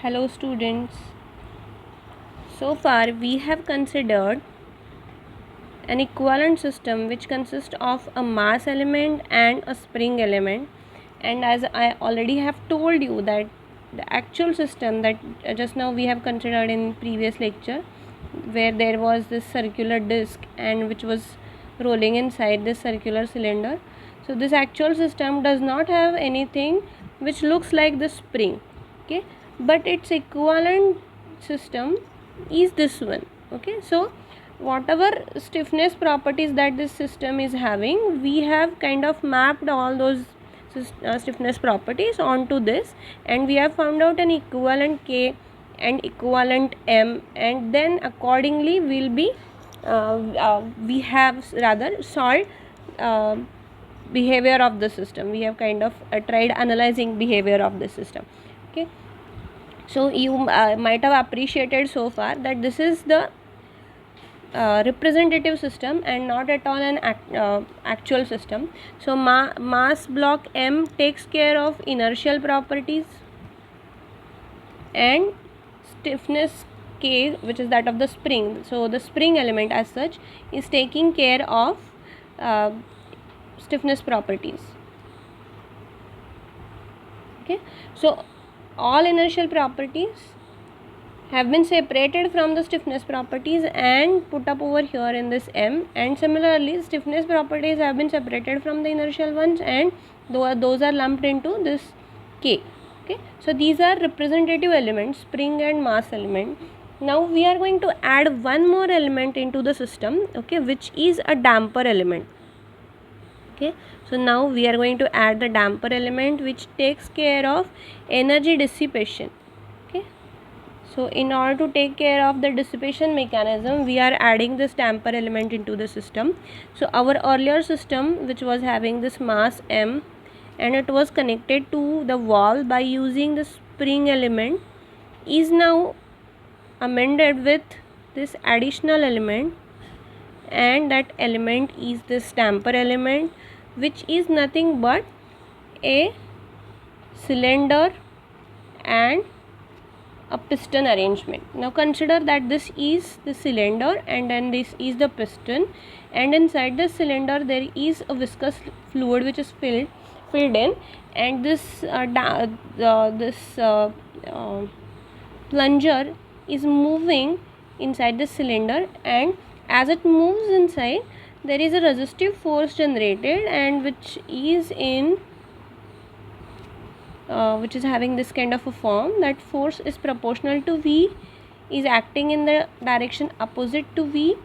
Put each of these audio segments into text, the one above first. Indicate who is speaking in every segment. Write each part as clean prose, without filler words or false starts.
Speaker 1: Hello students. So far we have considered an equivalent system which consists of a mass element and a spring element, and as I already have told you that the actual system that just now we have considered in previous lecture, where there was this circular disc and which was rolling inside this circular cylinder. So this actual system does not have anything which looks like the spring, okay, but its equivalent system is this one. Okay, so whatever stiffness properties that this system is having, we have kind of mapped all those stiffness properties onto this, and we have found out an equivalent K and equivalent M, and then accordingly we have rather solved behavior of the system. We have kind of tried analyzing behavior of the system. Okay, so you might have appreciated so far that this is the representative system and not at all an actual system. So mass block M takes care of inertial properties, and stiffness K, which is that of the spring. So the spring element as such is taking care of stiffness properties. Okay, so all inertial properties have been separated from the stiffness properties and put up over here in this M, and similarly stiffness properties have been separated from the inertial ones, and those are lumped into this K. Okay, so these are representative elements, spring and mass element. Now we are going to add one more element into the system, okay, which is a damper element. Okay, so now we are going to add the damper element which takes care of energy dissipation. Okay, so in order to take care of the dissipation mechanism, we are adding this damper element into the system. So our earlier system, which was having this mass M and it was connected to the wall by using the spring element, is now amended with this additional element, and that element is this damper element, which is nothing but a cylinder and a piston arrangement. Now consider that this is the cylinder and then this is the piston, and inside the cylinder there is a viscous fluid which is filled in, and this plunger is moving inside the cylinder, and as it moves inside there is a resistive force generated, and which is having this kind of a form. That force is proportional to V, is acting in the direction opposite to V,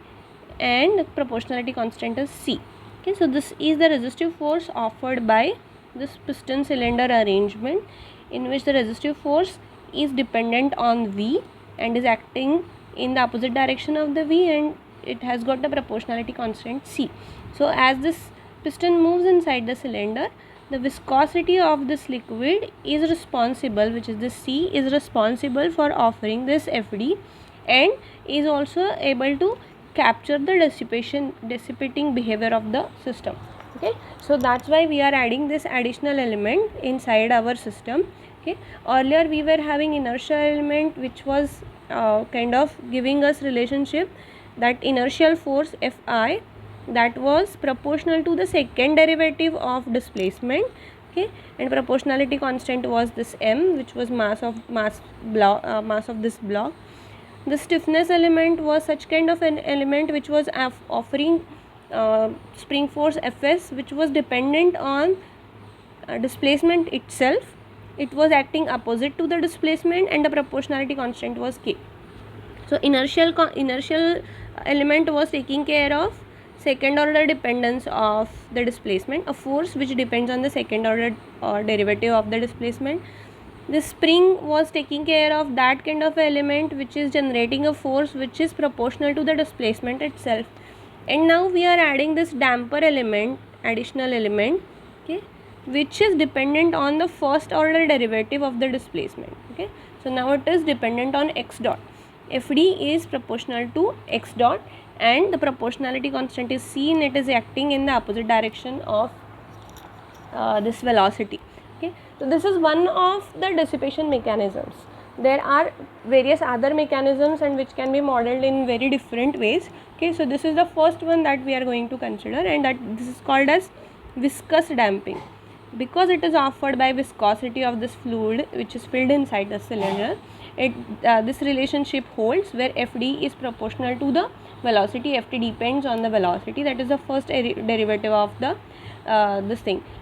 Speaker 1: and proportionality constant is C. Okay, so this is the resistive force offered by this piston cylinder arrangement, in which the resistive force is dependent on V and is acting in the opposite direction of the V, and it has got the proportionality constant C. So as this piston moves inside the cylinder, the viscosity of this liquid is responsible, which is the C, is responsible for offering this FD, and is also able to capture the dissipating behavior of the system. Okay, so that's why we are adding this additional element inside our system. Okay, earlier we were having inertial element which was kind of giving us relationship that inertial force Fi, that was proportional to the second derivative of displacement. Okay, and proportionality constant was this M, which was mass of this block. The stiffness element was such kind of an element which was offering spring force Fs, which was dependent on displacement itself. It was acting opposite to the displacement, and the proportionality constant was K. So inertial element was taking care of second order dependence of the displacement, a force which depends on the second order derivative of the displacement. The spring was taking care of that kind of element which is generating a force which is proportional to the displacement itself. And now we are adding this damper element, additional element, okay, which is dependent on the first order derivative of the displacement. Okay, so now it is dependent on x dot. Fd is proportional to x dot, and the proportionality constant is C, and it is acting in the opposite direction of this velocity. Okay, so this is one of the dissipation mechanisms. there are various other mechanisms and which can be modeled in very different ways. Okay, so this is the first one that we are going to consider, and that this is called as viscous damping. Because it is offered by viscosity of this fluid which is filled inside the cylinder, this relationship holds where Fd is proportional to the velocity. Ft depends on the velocity, that is the first derivative of the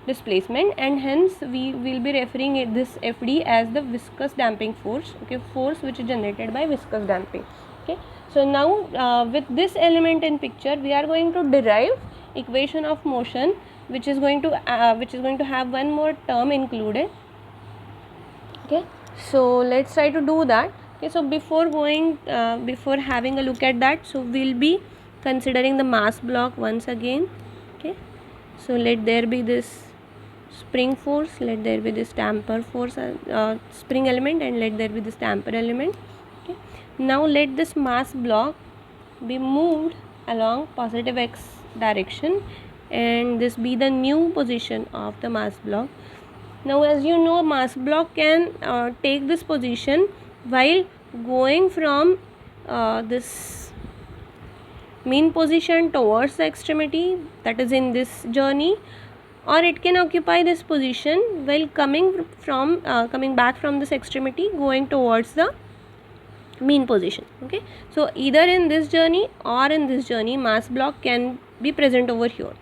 Speaker 1: displacement, and hence we will be referring this Fd as the viscous damping force. Okay, force which is generated by viscous damping. Okay, so now with this element in picture, we are going to derive equation of motion which is going to have one more term included. Okay, so let's try to do that. Okay, so before having a look at that, so we'll be considering the mass block once again. Okay, so let there be this spring force, let there be this damper force, spring element, and let there be this damper element. Okay, now let this mass block be moved along positive x direction, and this be the new position of the mass block. Now, as you know, mass block can take this position while going from this mean position towards the extremity, that is in this journey, or it can occupy this position while coming back from this extremity going towards the mean position. Okay, so either in this journey or in this journey, mass block can be present over here.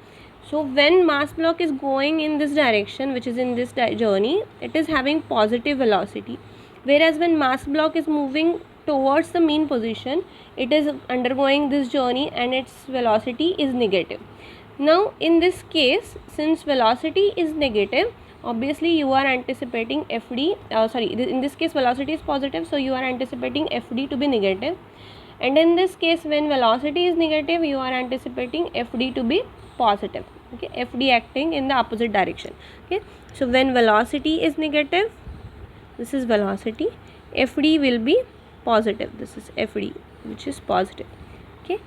Speaker 1: So when mass block is going in this direction, which is in this journey, it is having positive velocity, whereas when mass block is moving towards the mean position, it is undergoing this journey and its velocity is negative. Now in this case, since velocity is negative, obviously you are anticipating Fd, in this case velocity is positive, so you are anticipating Fd to be negative, and in this case when velocity is negative, you are anticipating Fd to be positive. Okay, Fd acting in the opposite direction. Okay, so when velocity is negative, this is velocity, Fd will be positive, this is Fd which is positive. Okay,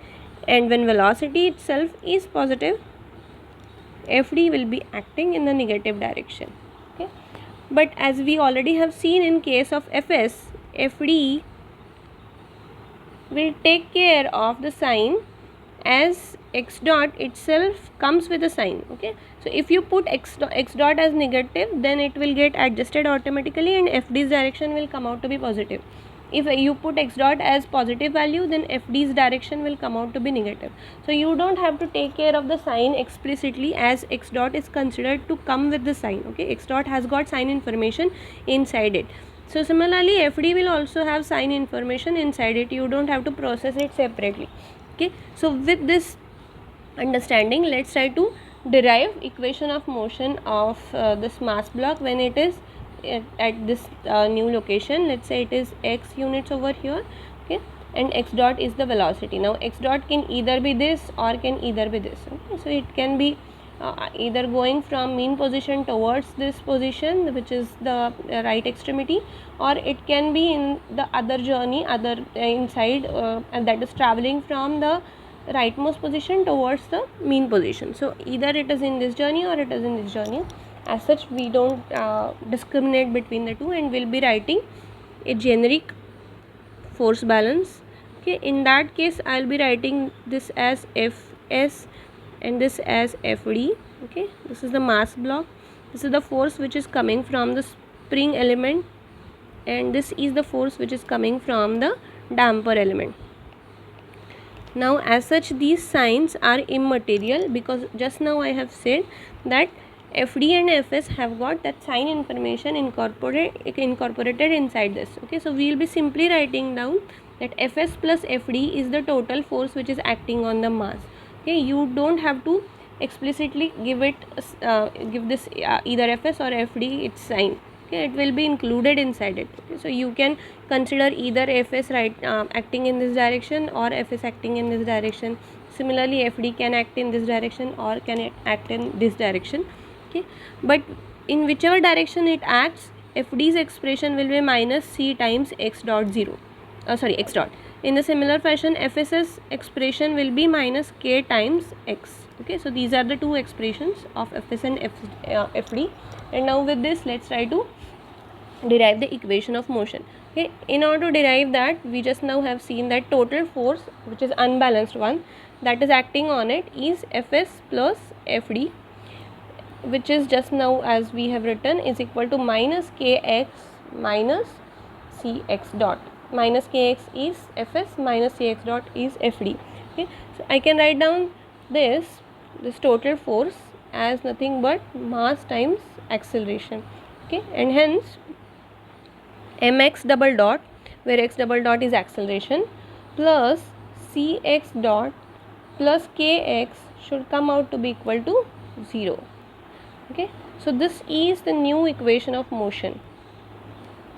Speaker 1: and when velocity itself is positive, Fd will be acting in the negative direction. Okay, but as we already have seen in case of Fs, Fd will take care of the sign as x dot itself comes with a sign. Okay, so if you put x dot as negative, then it will get adjusted automatically and Fd's direction will come out to be positive. If you put x dot as positive value, then Fd's direction will come out to be negative. So you don't have to take care of the sign explicitly, as x dot is considered to come with the sign. Okay, x dot has got sign information inside it. So similarly, Fd will also have sign information inside it. You don't have to process it separately. Okay, so with this understanding, let's try to derive equation of motion of this mass block when it is at this new location. Let's say it is x units over here. Okay, and x dot is the velocity. Now x dot can either be this or can either be this. Okay, so it can be either going from mean position towards this position, which is the right extremity, or it can be in the other journey, inside, and that is traveling from the rightmost position towards the mean position. So either it is in this journey or it is in this journey. As such, we don't discriminate between the two, and we'll be writing a generic force balance. Okay, in that case I'll be writing this as Fs and this as Fd. Okay, this is the mass block, this is the force which is coming from the spring element, and this is the force which is coming from the damper element. Now as such, these signs are immaterial, because just now I have said that Fd and Fs have got that sign information incorporated inside this. Okay, so we will be simply writing down that Fs plus Fd is the total force which is acting on the mass. Okay, you don't have to explicitly give this either Fs or Fd its sign. Okay, it will be included inside it. Okay, so you can consider either Fs acting in this direction or Fs acting in this direction. Similarly, Fd can act in this direction or can act in this direction. Okay, but in whichever direction it acts, Fd's expression will be minus c times x dot 0. X dot. In the similar fashion, Fs's expression will be minus k times x. Okay, so these are the two expressions of Fs and Fd. And now with this, let's try to derive the equation of motion. Okay, in order to derive that, we just now have seen that total force, which is unbalanced one, that is acting on it is Fs plus Fd, which is just now as we have written is equal to minus kx minus cx dot. Minus kx is Fs, minus cx dot is Fd. Okay, so I can write down this total force as nothing but mass times acceleration. Okay, and hence mx double dot, where x double dot is acceleration, plus cx dot plus kx should come out to be equal to 0. Okay, so this is the new equation of motion,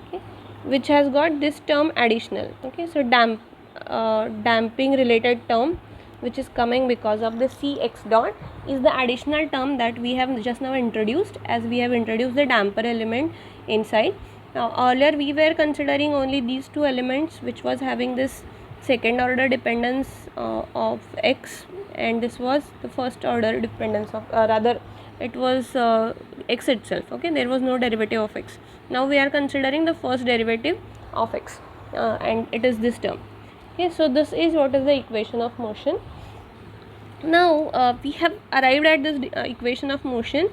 Speaker 1: okay, which has got this term additional. Okay, so damping related term which is coming because of the cx dot is the additional term that we have just now introduced, as we have introduced the damper element inside. Now earlier we were considering only these two elements which was having this second order dependence of x, and this was the first order dependence of rather it was x itself. Okay, there was no derivative of x. Now we are considering the first derivative of x, and it is this term. Okay, so this is what is the equation of motion. Now we have arrived at this equation of motion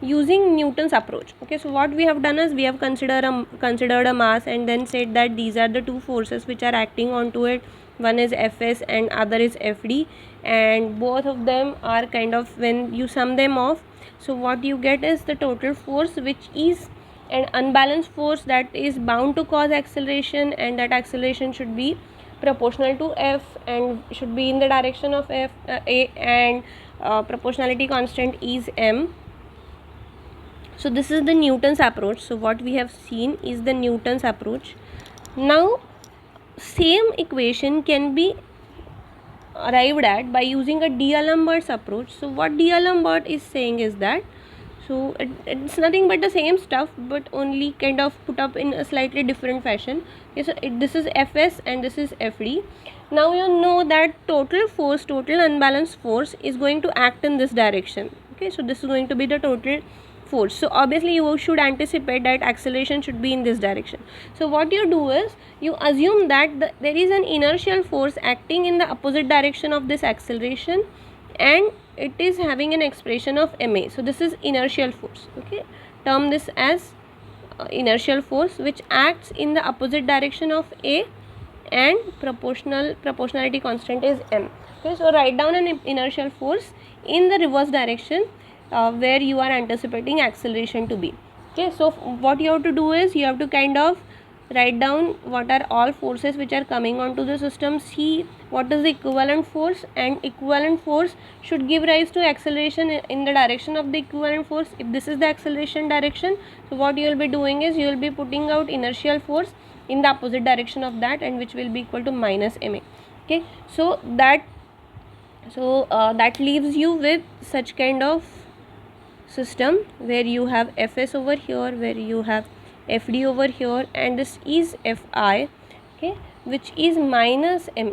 Speaker 1: using Newton's approach. Okay, so what we have done is we have considered a mass and then said that these are the two forces which are acting onto it. One is Fs and other is Fd, and both of them are kind of, when you sum them off, so what you get is the total force, which is an unbalanced force that is bound to cause acceleration, and that acceleration should be proportional to f and should be in the direction of f, a, and proportionality constant is m. So this is the Newton's approach. So what we have seen is the Newton's approach. Now same equation can be arrived at by using a D'Alembert's approach. So what D'Alembert is saying is that, so it's nothing but the same stuff but only kind of put up in a slightly different fashion. Okay, so this is Fs and this is Fd. Now you know that total force, total unbalanced force is going to act in this direction. Okay, so this is going to be the total force. So obviously you should anticipate that acceleration should be in this direction. So what you do is you assume that there is an inertial force acting in the opposite direction of this acceleration, and it is having an expression of ma. So this is inertial force. Okay, term this as inertial force which acts in the opposite direction of a, and proportionality constant is m. Okay, so write down an inertial force in the reverse direction where you are anticipating acceleration to be. Okay, so what you have to do is you have to kind of write down what are all forces which are coming onto the system, see what is the equivalent force, and equivalent force should give rise to acceleration in the direction of the equivalent force. If this is the acceleration direction, so what you will be doing is you will be putting out inertial force in the opposite direction of that, and which will be equal to minus ma. Okay, so that leaves you with such kind of system where you have Fs over here, where you have Fd over here, and this is Fi, okay, which is minus ma.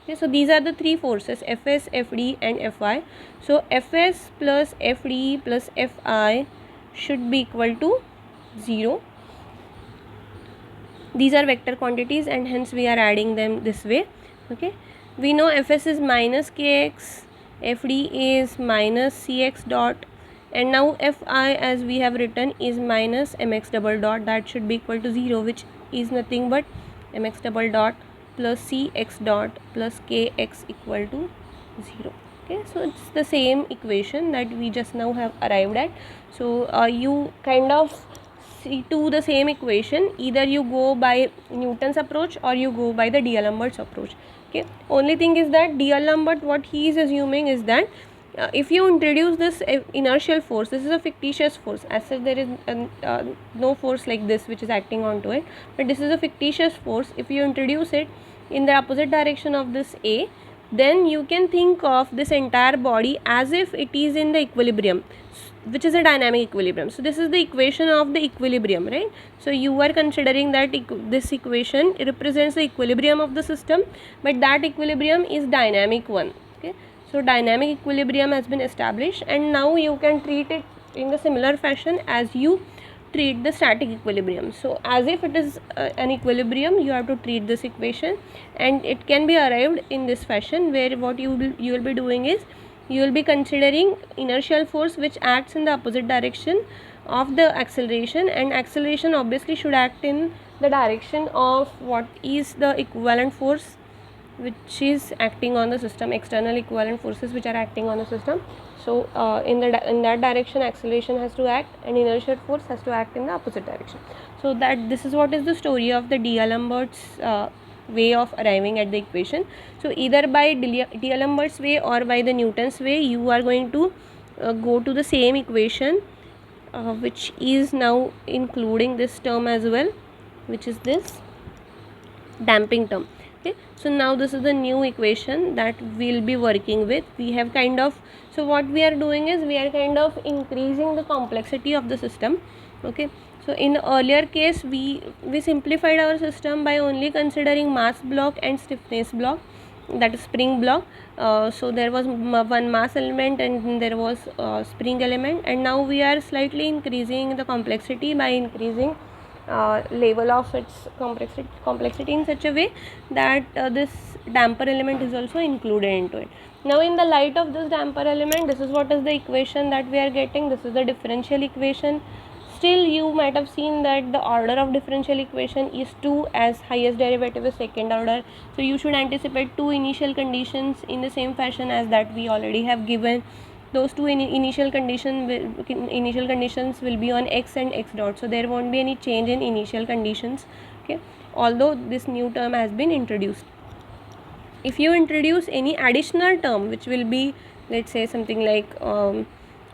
Speaker 1: Okay, so these are the three forces, Fs, Fd and Fi. So Fs plus Fd plus Fi should be equal to 0. These are vector quantities and hence we are adding them this way. Okay, we know Fs is minus kx, Fd is minus cx dot, and now Fi as we have written is minus mx double dot, that should be equal to 0, which is nothing but mx double dot plus cx dot plus kx equal to 0. Okay, so it's the same equation that we just now have arrived at. So you kind of see to the same equation, either you go by Newton's approach or you go by the D'Alembert's approach. Okay, only thing is that D'Alembert, what he is assuming is that if you introduce this inertial force, this is a fictitious force, as such there is no force like this which is acting onto it, but this is a fictitious force. If you introduce it in the opposite direction of this a, then you can think of this entire body as if it is in the equilibrium, which is a dynamic equilibrium. So this is the equation of the equilibrium, right? So you are considering that this equation represents the equilibrium of the system, but that equilibrium is dynamic one. Okay, so dynamic equilibrium has been established, and now you can treat it in the similar fashion as you treat the static equilibrium. So as if it is an equilibrium, you have to treat this equation, and it can be arrived in this fashion, where what you will be doing is you will be considering inertial force which acts in the opposite direction of the acceleration, and acceleration obviously should act in the direction of what is the equivalent force which is acting on the system, external equivalent forces which are acting on the system. So in that direction acceleration has to act, and inertial force has to act in the opposite direction. So that this is what is the story of the D'Alembert's way of arriving at the equation. So either by D'Alembert's way or by the Newton's way, you are going to go to the same equation which is now including this term as well, which is this damping term. Okay, so now this is the new equation that we'll be working with. We have kind of, so what we are doing is we are kind of increasing the complexity of the system. Okay, so in earlier case we simplified our system by only considering mass block and stiffness block, that is spring block. So there was one mass element and there was spring element, and now we are slightly increasing the complexity by increasing level of its complexity in such a way that this damper element is also included into it. Now in the light of this damper element, this is what is the equation that we are getting. This is the differential equation. Still you might have seen that the order of differential equation is 2, as highest derivative is second order. So you should anticipate two initial conditions in the same fashion as that we already have given. Those two initial conditions will be on x and x dot, so there won't be any change in initial conditions. Okay, although this new term has been introduced. If you introduce any additional term which will be, let's say something like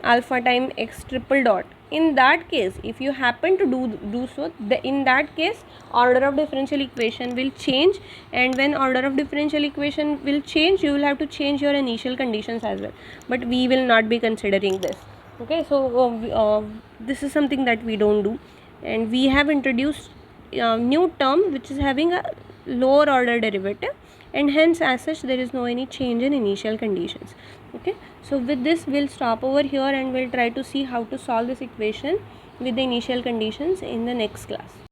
Speaker 1: alpha time x triple dot, in that case if you happen to do so, in that case order of differential equation will change, and when order of differential equation will change, you will have to change your initial conditions as well, but we will not be considering this. Okay, so this is something that we don't do, and we have introduced new term which is having a lower order derivative, and hence as such there is no any change in initial conditions. Okay, so with this we'll stop over here, and we'll try to see how to solve this equation with the initial conditions in the next class.